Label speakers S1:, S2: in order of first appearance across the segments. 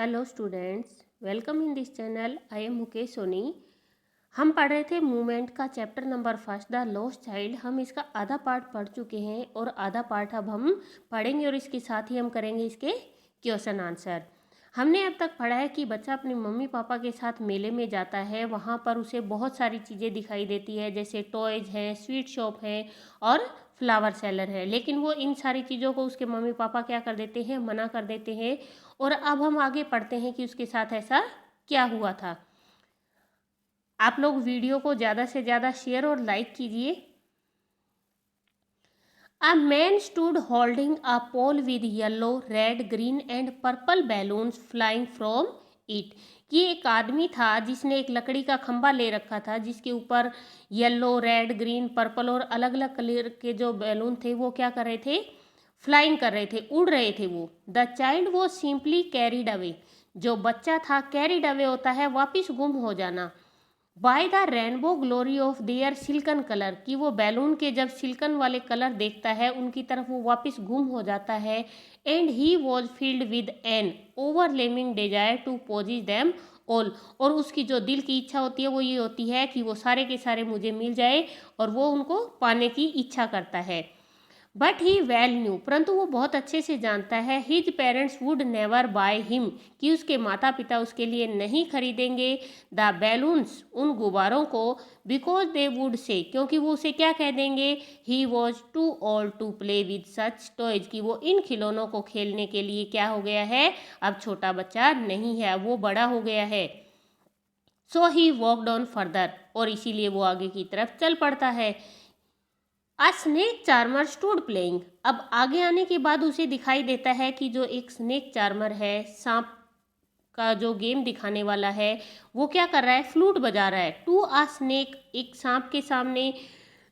S1: Hello students, welcome in this channel. I am Mukesh Soni. हम पढ़ रहे थे मूवमेंट का chapter number first, the lost child. हम इसका आधा पार्ट पढ़ चुके हैं और आधा पार्ट अब हम पढ़ेंगे और इसके साथ ही हम करेंगे इसके क्वेश्चन आंसर। हमने अब तक पढ़ा है कि बच्चा अपने मम्मी पापा के साथ मेले में जाता है, वहाँ पर उसे बहुत सारी चीज़ें दिखाई देती है, जैसे टॉयज हैं, स्वीट शॉप है और फ्लावर सेलर है। लेकिन वो इन सारी चीज़ों को उसके मम्मी पापा क्या कर देते हैं, मना कर देते हैं। और अब हम आगे पढ़ते हैं कि उसके साथ ऐसा क्या हुआ था। आप लोग वीडियो को ज़्यादा से ज़्यादा शेयर और लाइक कीजिए। A man stood holding a pole with yellow, red, green and purple balloons flying from it। कि एक आदमी था जिसने एक लकड़ी का खंबा ले रखा था जिसके ऊपर येलो, रेड, ग्रीन, पर्पल और अलग अलग कलर के जो बैलून थे वो क्या कर रहे थे, फ्लाइंग कर रहे थे, उड़ रहे थे वो। The child was simply carried away. जो बच्चा था कैरिड अवे होता है वापिस गुम हो जाना। By the rainbow glory of their silken colour, कि वो बैलून के जब सिल्कन वाले कलर देखता है उनकी तरफ वो वापस गुम हो जाता है। And he was filled with an overwhelming desire to possess them all. और उसकी जो दिल की इच्छा होती है वो ये होती है कि वो सारे के सारे मुझे मिल जाए और वो उनको पाने की इच्छा करता है। बट ही वेल न्यू, परंतु वो बहुत अच्छे से जानता है, his parents would never by him, कि उसके माता पिता उसके लिए नहीं खरीदेंगे द बैलून्स, उन गुब्बारों को, बिकॉज दे वुड से, क्योंकि वो उसे क्या कह देंगे, he was too old to play with such toys, कि वो इन खिलौनों को खेलने के लिए क्या हो गया है, अब छोटा बच्चा नहीं है, वो बड़ा हो गया है। सो ही वॉकड ऑन फर्दर, और इसीलिए वो आगे की तरफ चल पड़ता है। अ स्नेक चार्मर स्टूड प्लेइंग, अब आगे आने के बाद उसे दिखाई देता है कि जो एक स्नेक चार्मर है, सांप का जो गेम दिखाने वाला है, वो क्या कर रहा है, फ्लूट बजा रहा है। टू अ स्नेक, एक सांप के सामने,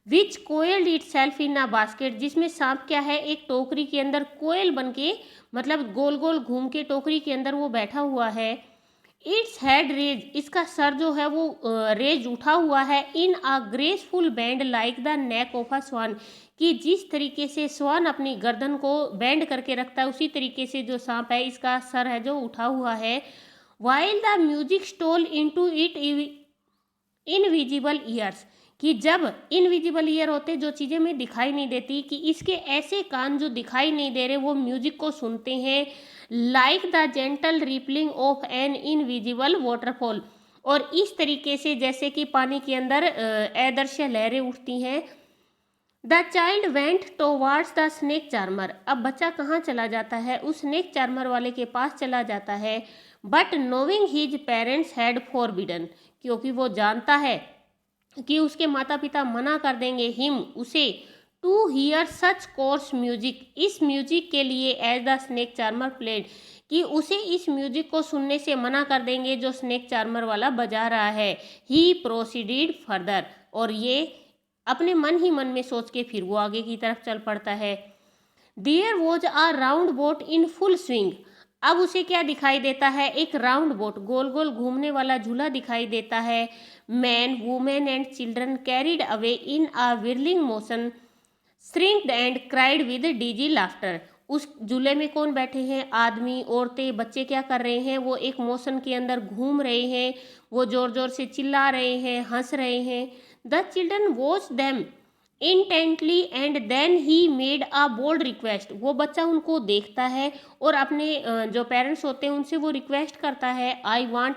S1: which coiled itself in a basket, जिसमें सांप क्या है, एक टोकरी के अंदर कोयल बन के, मतलब गोल गोल घूम के टोकरी के अंदर वो बैठा हुआ है। इट्स हेड रेज, इसका सर जो है वो रेज उठा हुआ है। In a graceful bend like the neck of a swan, कि जिस तरीके से स्वान अपनी गर्दन को बैंड करके रखता है उसी तरीके से जो सांप है इसका सर है जो उठा हुआ है। While the music stole into it invisible ears, कि जब इनविजिबल ईयर होते जो चीज़ें में दिखाई नहीं देती, कि इसके ऐसे कान जो दिखाई नहीं दे रहे वो म्यूजिक को सुनते हैं। Like the gentle rippling of an invisible waterfall, और इस तरीके से जैसे कि पानी के अंदर अदृश्य लहरें उठती हैं। The child went towards the snake charmer, अब बच्चा कहाँ चला जाता है, उस स्नेक चार्मर वाले के पास चला जाता है। But नोविंग his parents had forbidden, क्योंकि वो जानता है कि उसके माता पिता मना कर देंगे हिम, उसे, to hear such coarse music, इस म्यूजिक के लिए, as the snake charmer played, कि उसे इस म्यूजिक को सुनने से मना कर देंगे जो स्नेक चार्मर वाला बजा रहा है। ही प्रोसीडेड फर्दर, और ये अपने मन ही मन में सोच के फिर वो आगे की तरफ चल पड़ता है। There was a round boat in full swing, अब उसे क्या दिखाई देता है, एक राउंड बोट, गोल गोल घूमने वाला झूला दिखाई देता है। Man, women and children carried away in a whirling motion, shrieked and cried with dizzy laughter, उस झूले में कौन बैठे हैं, आदमी, औरतें, बच्चे क्या कर रहे हैं, वो एक मोशन के अंदर घूम रहे हैं, वो जोर जोर से चिल्ला रहे हैं, हंस रहे हैं। The children watch them intently and then he made a bold request, वो बच्चा उनको देखता है और अपने जो पेरेंट्स होते हैं उनसे वो रिक्वेस्ट करता है, I want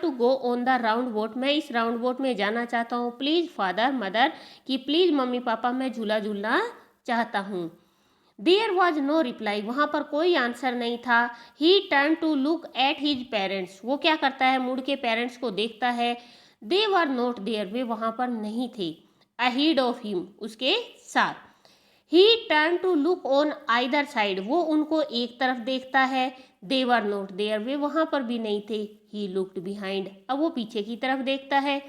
S1: to go on the round boat, मैं इस राउंड बोट में जाना चाहता हूँ। प्लीज़ फादर मदर, कि प्लीज़ मम्मी पापा मैं झूला झूलना चाहता हूँ। देयर वॉज नो रिप्लाई, वहाँ पर कोई आंसर नहीं था। He turn to look at his parents, वो क्या करता है, मुड़ के पेरेंट्स को देखता है। दे वर नॉट देयर, वे वहाँ पर नहीं थे। अहेड ऑफ हिम, उसके साथ। He turn to look on either side, वो उनको एक तरफ देखता है। दे वर नॉट देयर, वे वहाँ पर भी नहीं थे। ही लुक्ड बिहाइंड, अब वो पीछे की तरफ देखता है।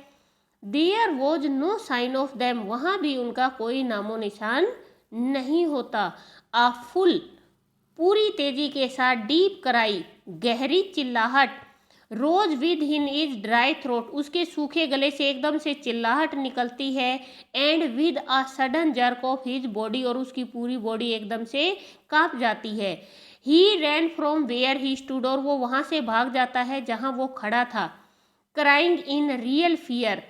S1: There was no sign of them, वहाँ भी उनका कोई नामो निशान नहीं होता। आ फुल, पूरी तेजी के साथ, डीप कराई, गहरी चिल्लाहट, rose within his dry throat, उसके सूखे गले से एकदम से चिल्लाहट निकलती है। And with a sudden jerk of his body, और उसकी पूरी बॉडी एकदम से कांप जाती है। He ran from where he stood, और वो वहाँ से भाग जाता है जहाँ वो खड़ा था। क्राइंग इन रियल फियर,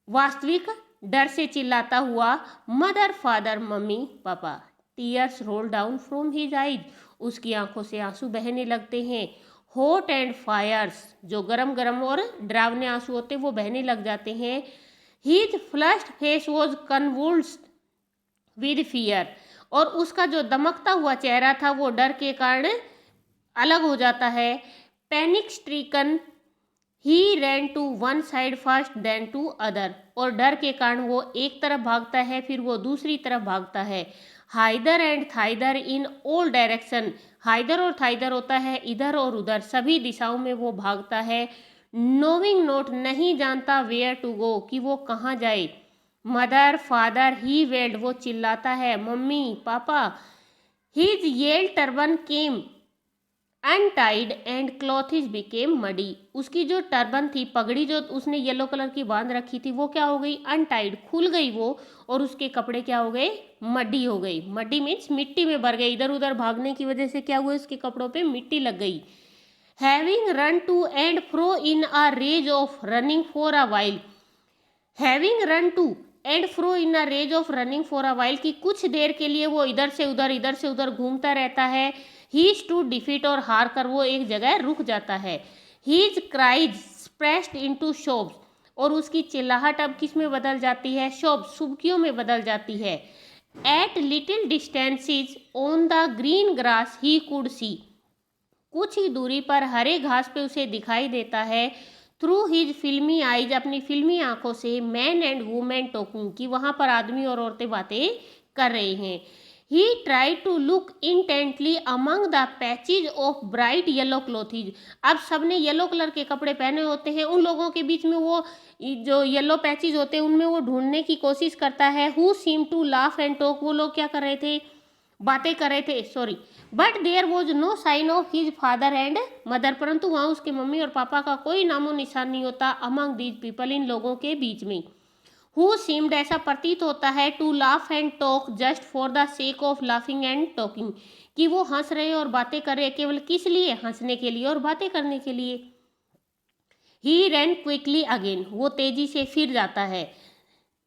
S1: वास्तविक डर से चिल्लाता हुआ। मदर फादर मम्मी पापा, tears roll down from his eyes, उसकी आंखों से आंसू बहने लगते हैं। हॉट एंड फायर्स, जो गरम गरम और डरावने आंसू होते वो बहने लग जाते हैं। His flushed face was convulsed with fear, और उसका जो दमकता हुआ चेहरा था वो डर के कारण अलग हो जाता है। Panic stricken he ran to one side first then to other, और डर के कारण वो एक तरफ भागता है फिर वो दूसरी तरफ भागता है। Hither and thither in all direction, hither और थाइदर होता है इधर और उधर, सभी दिशाओं में वो भागता है। नोविंग नोट, नहीं जानता, वेयर टू गो, कि वो कहाँ जाए। मदर फादर ही वेल्ड, वो चिल्लाता है, mummy papa. His yellow turban came untied and clothes became muddy, उसकी जो टर्बन थी, पगड़ी जो उसने येलो कलर की बांध रखी थी वो क्या हो गई, अनटाइड, खुल गई वो, और उसके कपड़े क्या हो गए, मड्डी हो गई। मड्डी मीन्स मिट्टी में भर गए, इधर उधर भागने की वजह से क्या हुआ, उसके कपड़ों पे मिट्टी लग गई। Having run to and fro in a rage of running for a while, having run to and fro in a rage of running for a while, की कुछ देर के लिए वो इधर से उधर घूमता रहता है। ही टू डिफीट, और हार कर वो एक जगह रुक जाता है। हीज क्राइज स्प्रेस्ड इनटू शोब्स, और उसकी चिल्लाहट अब किस में बदल जाती है, शोब, सुबकियों में बदल जाती है। At little distances on the green grass he could see, कुछ ही दूरी पर हरे घास पे उसे दिखाई देता है। थ्रू हिज फिल्मी आइज, अपनी फिल्मी आंखों से, मैन एंड वुमेन टॉकिंग, कि वहाँ पर आदमी और औरतें बातें कर रहे हैं। He try to look intently among the patches of bright yellow clothes, अब सबने येलो कलर के कपड़े पहने होते हैं, उन लोगों के बीच में वो जो येलो पैचेज होते हैं उनमें वो ढूंढने की कोशिश करता है। Who seem to laugh and talk, वो लोग क्या कर रहे थे, बातें कर रहे थे, sorry. But there was no sign of his father and mother, परंतु वहाँ उसके मम्मी और पापा का कोई नामो निशान नहीं होता। अमंग दीज पीपल, इन लोगों के बीच में। हु सीम्ड, ऐसा प्रतीत होता है, to laugh and talk just for the sake of laughing and talking, कि वो हंस रहे और बातें कर रहे केवल किस लिए, हंसने के लिए और बातें करने के लिए। ही रैन क्विकली अगेन, वो तेजी से फिर जाता है।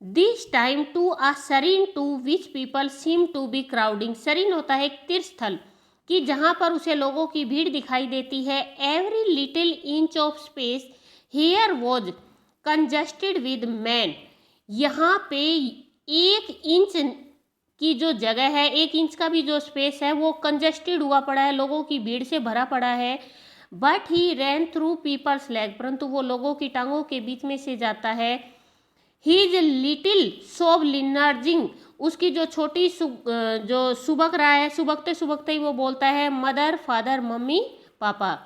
S1: This time to a shrine to which people seem to be crowding, shrine होता है एक तीर्थ स्थल, कि जहाँ पर उसे लोगों की भीड़ दिखाई देती है। Every little inch of space here was congested with man, यहाँ पे 1 इंच की जो जगह है, 1 इंच का भी जो स्पेस है वो कंजस्टेड हुआ पड़ा है, लोगों की भीड़ से भरा पड़ा है। But he ran through people's leg, परंतु वो लोगों की टांगों के बीच में से जाता है। हीज लिटिल सोब लिनर्जिंग, उसकी जो छोटी जो सुबक रहा है, सुबकते सुबकते ही वो बोलता है, mother father mummy papa.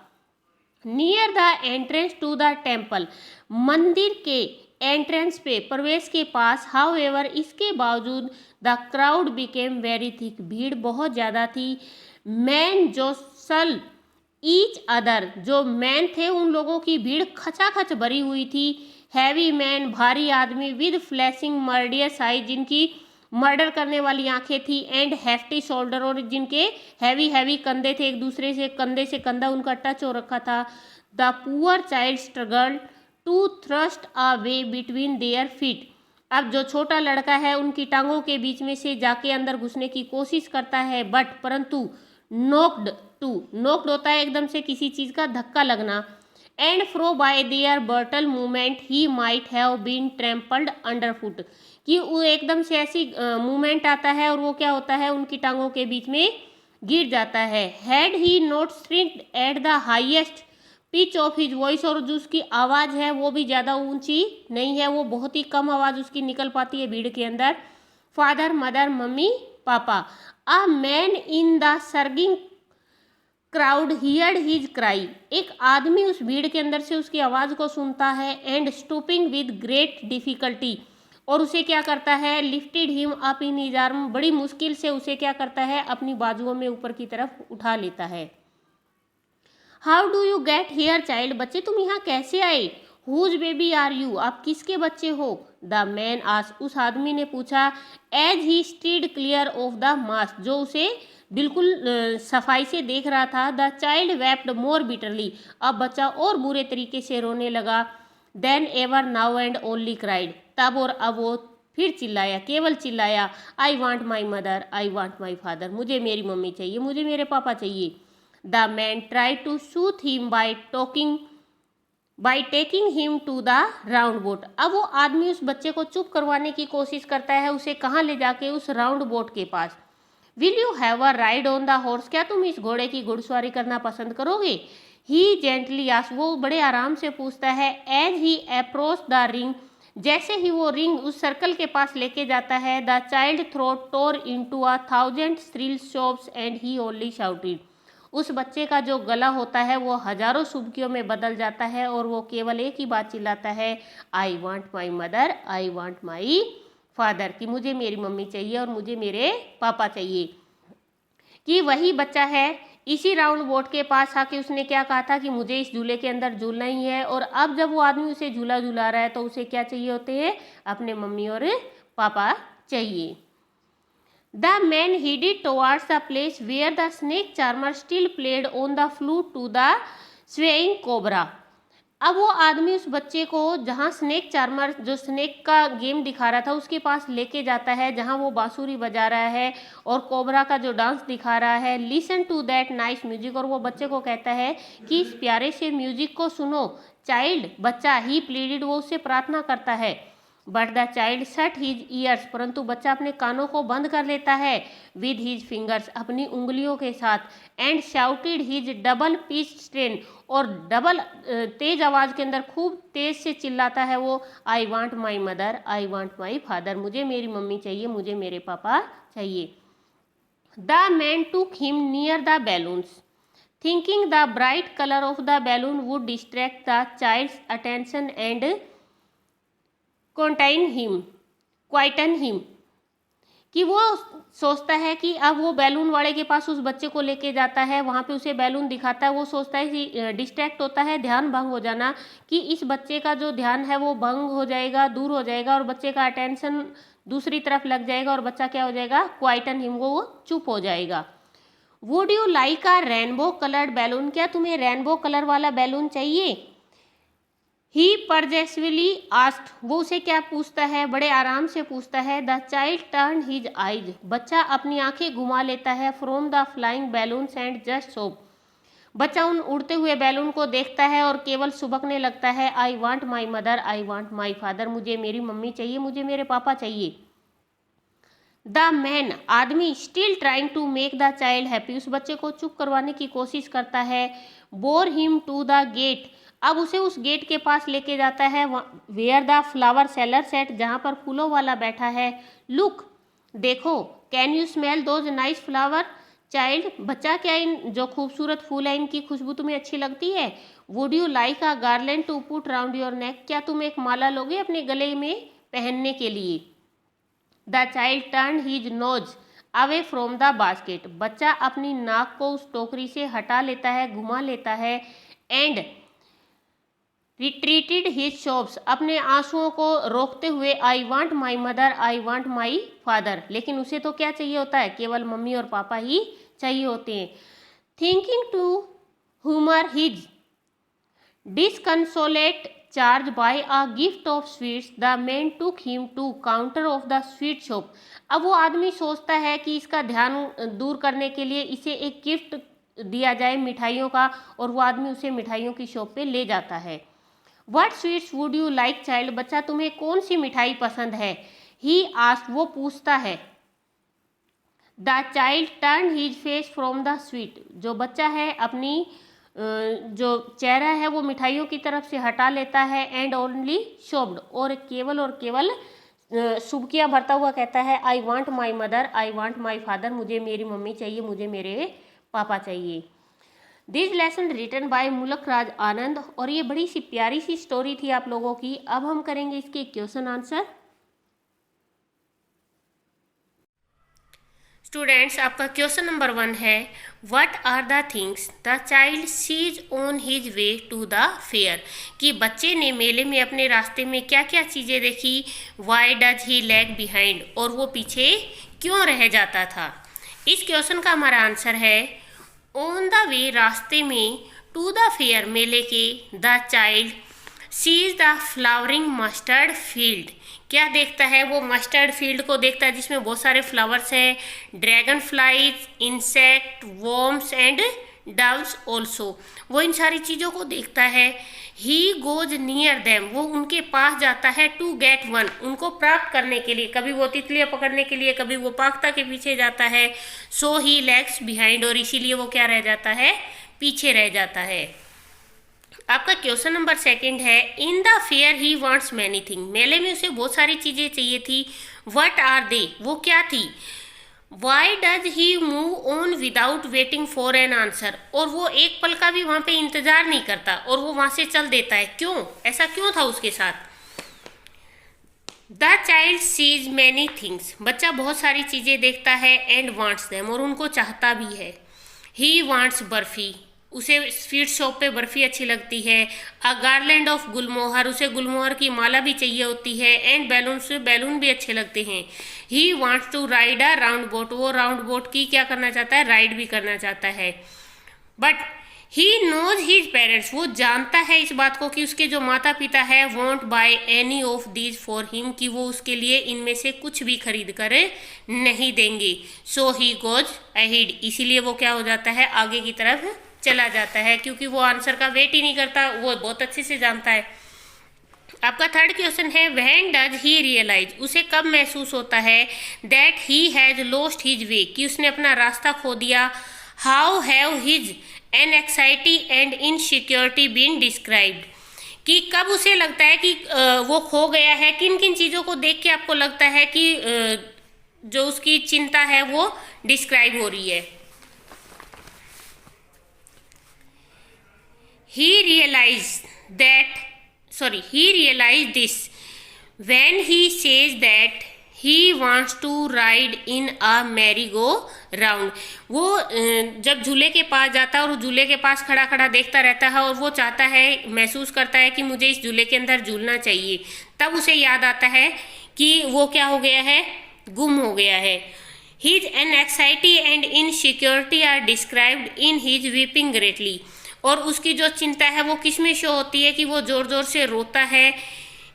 S1: Near the entrance to the temple, मंदिर के एंट्रेंस पे, प्रवेश के पास। हाउ एवर, इसके बावजूद, the crowd became very thick, भीड़ बहुत ज़्यादा थी। मैन जो सल ईच अदर, जो मैन थे उन लोगों की भीड़ खचाखच भरी हुई थी। हैवी मैन, भारी आदमी, विद फ्लैशिंग मर्डियस आई, जिनकी मर्डर करने वाली आंखें थी। एंड हेफ्टी शोल्डर, और जिनके हैवी हैवी कंधे थे, एक दूसरे से कंधे से कंधा उनका टच हो रखा था। The poor child struggle to thrust a way between their feet, अब जो छोटा लड़का है उनकी टांगों के बीच में से जाके अंदर घुसने की कोशिश करता है, बट परंतु नोक्ड टू, नोक्ड होता है एकदम से किसी चीज़ का धक्का लगना। And for by their brutal movement he might have been trampled underfoot, कि वो एकदम से ऐसी मूवमेंट आता है और वो क्या होता है, उनकी टांगों के बीच में गिर जाता है। Had he not shrieked at the highest pitch of his voice, और जो उसकी आवाज़ है वो भी ज़्यादा ऊंची नहीं है, वो बहुत ही कम आवाज़ उसकी निकल पाती है भीड़ के अंदर। Father mother mummy papa, a man in the surging crowd heard his cry, एक आदमी उस भीड़ के अंदर से उसकी आवाज़ को सुनता है। And stooping with great difficulty, और उसे क्या करता है, lifted him up in his arm, बड़ी मुश्किल से उसे क्या करता है, अपनी बाजुओं में ऊपर की तरफ उठा लेता है। How do you get here child, बच्चे तुम यहाँ कैसे आए। हुज बेबी आर यू, आप किसके बच्चे हो। द मैन आस्क्ड, उस आदमी ने पूछा। As he steered clear of the mass, जो उसे बिल्कुल सफाई से देख रहा था। The child wept more bitterly, अब बच्चा और बुरे तरीके से रोने लगा। Then ever now and only cried, तब और अब वो फिर चिल्लाया, केवल चिल्लाया, I want my mother, I want my father, मुझे मेरी मम्मी चाहिए, मुझे मेरे पापा चाहिए। The man try to soothe him by taking him to the round boat, अब वो आदमी उस बच्चे को चुप करवाने की कोशिश करता है, उसे कहाँ ले जाके, उस राउंड बोट के पास। Will you have a ride on the horse, क्या तुम इस घोड़े की घुड़सवारी करना पसंद करोगे। ही जेंटली आस्क्ड, वो बड़े आराम से पूछता है। As he approach the ring, जैसे ही वो रिंग उस सर्कल के पास लेके जाता है, the child throat tore into 1,000 shrill sobs and he only shouted, उस बच्चे का जो गला होता है वो हजारों सुबकियों में बदल जाता है और वो केवल एक ही बात चिल्लाता है, I want my mother, I want my father, कि मुझे मेरी मम्मी चाहिए और मुझे मेरे पापा चाहिए। कि वही बच्चा है, इसी राउंड बोट के पास आके उसने क्या कहा था कि मुझे इस झूले के अंदर झूलना ही है, और अब जब वो आदमी उसे झूला झूला रहा है तो उसे क्या चाहिए होते हैं, अपने मम्मी और पापा चाहिए। The man headed towards the place where the snake charmer still played on the flute to the swaying cobra, अब वो आदमी उस बच्चे को जहाँ स्नेक चार्मर जो स्नेक का गेम दिखा रहा था उसके पास लेके जाता है, जहाँ वो बांसुरी बजा रहा है और कोबरा का जो डांस दिखा रहा है। Listen to that nice music, और वो बच्चे को कहता है कि इस प्यारे से म्यूजिक को सुनो। चाइल्ड, बच्चा, ही प्लीडेड, वो उससे प्रार्थना करता है। But the child shut his years, परंतु बच्चा अपने कानों को बंद कर लेता है। विद हिज फिंगर्स, अपनी उंगलियों के साथ। And shouted his double pitch strain, और डबल तेज आवाज़ के अंदर खूब तेज से चिल्लाता है वो, I want my mother, I want my father, मुझे मेरी मम्मी चाहिए, मुझे मेरे पापा चाहिए। The man took him near the balloons, thinking the bright colour of the balloon would distract the child's attention and quieten him, कि वो सोचता है कि अब वो बैलून वाले के पास उस बच्चे को लेके जाता है, वहाँ पे उसे बैलून दिखाता है, वो सोचता है कि डिस्ट्रैक्ट होता है, ध्यान भंग हो जाना, कि इस बच्चे का जो ध्यान है वो भंग हो जाएगा, दूर हो जाएगा, और बच्चे का अटेंशन दूसरी तरफ लग जाएगा, और बच्चा क्या हो जाएगा, क्वाइटन हिम, वो चुप हो जाएगा। Would you like a rainbow coloured balloon, क्या तुम्हें रेनबो कलर वाला बैलून चाहिए। ही परजेसवली आस्क्ड, वो उसे क्या पूछता है, बड़े आराम से पूछता है। The child turn his eyes, बच्चा अपनी आंखें घुमा लेता है। From the flying balloons and just soap, बच्चा उन उड़ते हुए बैलून को देखता है और केवल सुबकने लगता है, I want my mother, I want my father, मुझे मेरी मम्मी चाहिए, मुझे मेरे पापा चाहिए। द मैन, आदमी, still trying to make the child happy, उस बच्चे को चुप करवाने की कोशिश करता है। Bore him to the gate, अब उसे उस गेट के पास लेके जाता है, where the flower seller sat, जहाँ पर फूलों वाला बैठा है। लुक, देखो, can you smell those nice flower, child, बच्चा, क्या इन जो खूबसूरत फूल है इनकी खुशबू तुम्हें अच्छी लगती है। Would you like a garland to put round your neck, क्या तुम एक माला लोगे अपने गले में पहनने के लिए। The child turn his nose away from the basket, बच्चा अपनी नाक को उस टोकरी से हटा लेता है, घुमा लेता है। एंड रिट्रीटेड हिज शॉप्स, अपने आंसुओं को रोकते हुए, आई want my mother, I want my father, लेकिन उसे तो क्या चाहिए होता है, केवल मम्मी और पापा ही चाहिए होते हैं। Thinking to humour his disconsolate charge by a gift of sweets, the man took him to counter of the sweet shop, अब वो आदमी सोचता है कि इसका ध्यान दूर करने के लिए इसे एक गिफ्ट दिया जाए मिठाइयों का, और वो आदमी उसे मिठाइयों की शॉप पे ले जाता है। What sweets would you like child, बच्चा तुम्हें कौन सी मिठाई पसंद है। ही आस्क्ड, वो पूछता है। The child turn his face from the sweet, जो बच्चा है अपनी जो चेहरा है वो मिठाइयों की तरफ से हटा लेता है। एंड ओनली शॉप्ड, और केवल सुबकियाँ भरता हुआ कहता है, I want my mother, I want my father, मुझे मेरी मम्मी चाहिए, मुझे मेरे पापा चाहिए। दिस लेसन रिटन बाय मुलक राज आनंद, और ये बड़ी सी प्यारी सी स्टोरी थी आप लोगों की। अब हम करेंगे इसके क्वेश्चन आंसर। स्टूडेंट्स, आपका क्वेश्चन नंबर 1 है, what are the things the child sees on his way to the fair, कि बच्चे ने मेले में अपने रास्ते में क्या क्या चीज़ें देखी। Why does he lag behind, और वो पीछे क्यों रह जाता था। इस क्वेश्चन का हमारा आंसर है ऑन द वे, रास्ते में, टू द फेयर, मेले के, the child sees the flowering mustard field. क्या देखता है वो? मस्टर्ड फील्ड को देखता है जिसमें बहुत सारे फ्लावर्स हैं, dragon flies, insect, worms and doves also. वो इन सारी चीज़ों को देखता है। ही गोज नियर देम, वो उनके पास जाता है, टू गेट वन, उनको प्राप्त करने के लिए। कभी वो तितलियाँ पकड़ने के लिए, कभी वो पाख्ता के पीछे जाता है। सो ही लैग्स बिहाइंड, और इसीलिए वो क्या रह जाता है? पीछे रह जाता है। आपका क्वेश्चन नंबर 2 है in the fair he wants many thing. मेले में उसे बहुत सारी चीज़ें चाहिए थी। व्हाट आर दे, वो क्या थी? Why does he move on without waiting for an answer, और वो एक पल का भी वहाँ पे इंतजार नहीं करता और वो वहाँ से चल देता है। क्यों? ऐसा क्यों था उसके साथ? The child sees many things, बच्चा बहुत सारी चीज़ें देखता है, एंड वांट्स देम, और उनको चाहता भी है। ही वांट्स बर्फी, उसे स्वीट शॉप पे बर्फी अच्छी लगती है। अ गार्लैंड ऑफ गुलमोहर, उसे गुलमोहर की माला भी चाहिए होती है। एंड बैलून, से बैलून भी अच्छे लगते हैं। He wants to ride a round boat, वो राउंड बोट की क्या करना चाहता है? राइड भी करना चाहता है। But he knows his parents, वो जानता है इस बात को कि उसके जो माता पिता है want by any of these for him, कि वो उसके लिए इनमें से कुछ भी खरीद कर नहीं देंगे। सो ही गोज अहेड, इसीलिए वो क्या हो जाता है? आगे की तरफ चला जाता है, क्योंकि वो आंसर का वेट ही नहीं करता, वो बहुत अच्छे से जानता है। आपका 3rd क्वेश्चन है व्हेन डज ही रियलाइज, उसे कब महसूस होता है? That he has lost his way, कि उसने अपना रास्ता खो दिया। How have his anxiety and insecurity been described, कि कब उसे लगता है कि वो खो गया है, किन किन चीज़ों को देख के आपको लगता है कि जो उसकी चिंता है वो डिस्क्राइब हो रही है। He realized this when he says that he wants to ride in a merry-go-round. वो जब झूले के पास जाता है और झूले के पास खड़ा खड़ा देखता रहता है और वो चाहता है, महसूस करता है कि मुझे इस झूले के अंदर झूलना चाहिए, तब उसे याद आता है कि वो क्या हो गया है? गुम हो गया है। His anxiety and insecurity are described in his weeping greatly. और उसकी जो चिंता है वो किस में शो होती है? कि वो जोर जोर से रोता है।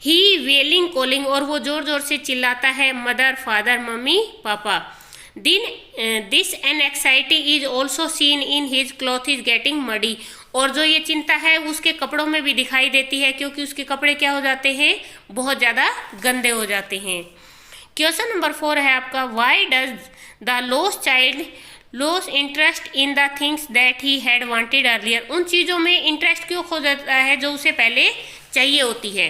S1: ही वेलिंग कॉलिंग, और वो जोर जोर से चिल्लाता है, mother, father, mummy, papa. This anxiety is also seen in his cloth is getting muddy, और जो ये चिंता है उसके कपड़ों में भी दिखाई देती है, क्योंकि उसके कपड़े क्या हो जाते हैं? बहुत ज़्यादा गंदे हो जाते हैं। क्वेश्चन नंबर 4 है आपका why does the lost child loss interest in the things that he had wanted earlier, उन चीज़ों में इंटरेस्ट क्यों खो जाता है जो उसे पहले चाहिए होती है?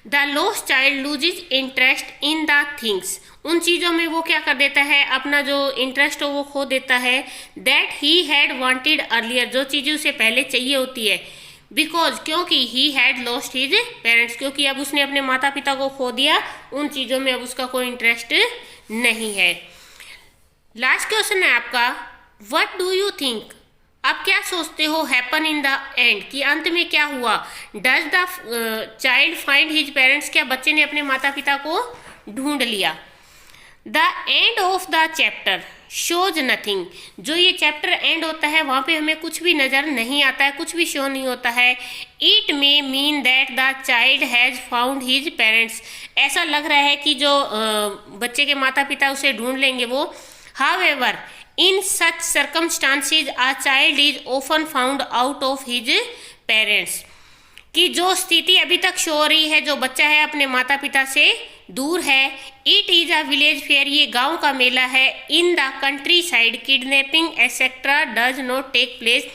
S1: The lost child loses interest in the things, उन चीज़ों में वो क्या कर देता है? अपना जो इंटरेस्ट हो वो खो देता है। That he had wanted earlier, जो चीज़ें उसे पहले चाहिए होती है। बिकॉज, क्योंकि he had lost his parents, क्योंकि अब उसने अपने माता पिता को खो दिया, उन चीज़ों में अब उसका कोई इंटरेस्ट नहीं है। लास्ट क्वेश्चन है आपका व्हाट डू यू थिंक, आप क्या सोचते हो? हैपन इन द एंड, कि अंत में क्या हुआ? Does the child find his parents, क्या बच्चे ने अपने माता पिता को ढूंढ लिया? The end of the chapter shows nothing, जो ये चैप्टर एंड होता है वहाँ पे हमें कुछ भी नज़र नहीं आता है, कुछ भी शो नहीं होता है। It may mean that the child has found his parents, ऐसा लग रहा है कि जो बच्चे के माता पिता उसे ढूंढ लेंगे वो। However, in such circumstances, a child is often found out of his parents. कि जो स्थिति अभी तक शो हो रही है, जो बच्चा है अपने माता पिता से दूर है। It is a village fair, ये गांव का मेला है। In the countryside kidnapping etcetera does not take place,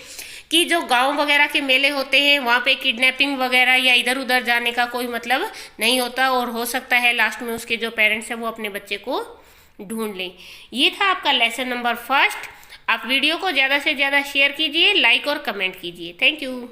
S1: कि जो गांव वगैरह के मेले होते हैं वहाँ पे किडनैपिंग वगैरह या इधर उधर जाने का कोई मतलब नहीं होता, और हो सकता है लास्ट में उसके जो पेरेंट्स हैं वो अपने बच्चे को ढूंढ लें। ये था आपका लेसन नंबर 1। आप वीडियो को ज़्यादा से ज़्यादा शेयर कीजिए, लाइक और कमेंट कीजिए। Thank you.